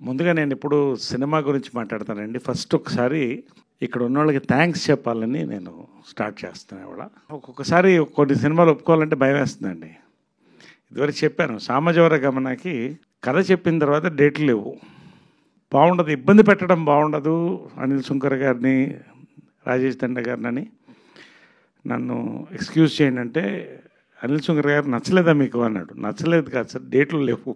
ముందుగా నేను ఇప్పుడు సినిమా గురించి మాట్లాడతానండి. ఫస్ట్ ఒకసారి ఇక్కడ ఉన్నోళ్ళకి థ్యాంక్స్ చెప్పాలని నేను స్టార్ట్ చేస్తాను ఇవాళ. ఒక్కొక్కసారి కొన్ని సినిమాలు ఒప్పుకోవాలంటే భయం వేస్తుందండి. ఇదివరకు చెప్పాను, సామాజిక గమనకి కథ చెప్పిన తర్వాత డేట్లు లేవు, బాగుండదు, ఇబ్బంది పెట్టడం బాగుండదు. అనిల్ సుంకర్ గారిని, రాజేష్ దండ గారిని నన్ను ఎక్స్క్యూజ్ చేయండి అంటే, అనిల్ సుంకర్ గారు నచ్చలేదా మీకు అన్నాడు. నచ్చలేదు కాదు సార్, డేట్లు లేవు,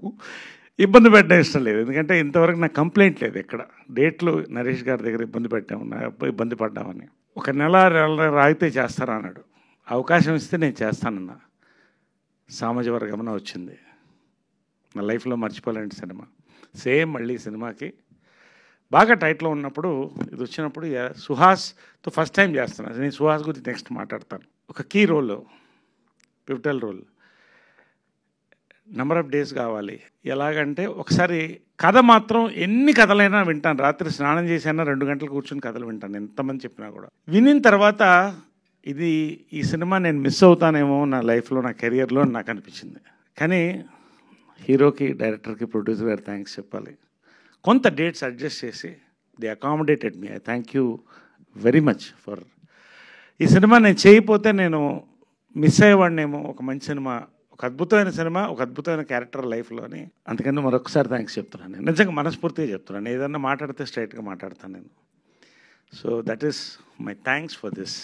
ఇబ్బంది పెట్టడం ఇష్టం లేదు. ఎందుకంటే ఇంతవరకు నాకు కంప్లైంట్ లేదు ఎక్కడ. డేట్లు నరేష్ గారి దగ్గర ఇబ్బంది పడ్డామని. ఒక నెల రాగితే చేస్తారా అన్నాడు. అవకాశం ఇస్తే నేను చేస్తానన్నా. సామాజిక గమనం వచ్చింది, నా లైఫ్లో మర్చిపోలేని సినిమా. సేమ్ మళ్ళీ సినిమాకి బాగా టైట్లో ఉన్నప్పుడు ఇది వచ్చినప్పుడు సుహాస్తో ఫస్ట్ టైం చేస్తున్నాను. నేను సుహాస్ గురించి నెక్స్ట్ మాట్లాడతాను. ఒక key role, pivotal role. Number of days కావాలి. ఎలాగంటే ఒకసారి కథ మాత్రం ఎన్ని కథలైనా వింటాను. రాత్రి స్నానం చేసైనా 2 గంటలు కూర్చొని కథలు వింటాను, ఎంతమంది చెప్పినా కూడా. వినిన తర్వాత ఈ సినిమా నేను మిస్ అవుతానేమో నా లైఫ్లో, నా కెరియర్లో నాకు అనిపించింది. కానీ హీరోకి, డైరెక్టర్కి, ప్రొడ్యూసర్ గారు థ్యాంక్స్ చెప్పాలి. కొంత డేట్స్ అడ్జస్ట్ చేసి the accommodated me. I thank you very much for. ఈ సినిమా నేను చేయకపోతే నేను మిస్ అయ్యేవాడినేమో. ఒక మంచి సినిమా, ఒక అద్భుతమైన సినిమా, ఒక అద్భుతమైన క్యారెక్టర్ లైఫ్లోని. అందుకని మరొకసారి థ్యాంక్స్ చెప్తున్నాను. నేను నిజంగా మనస్ఫూర్తిగా చెప్తున్నాను. ఏదన్నా మాట్లాడితే స్ట్రైట్గా మాట్లాడతాను నేను. So that is my thanks for this.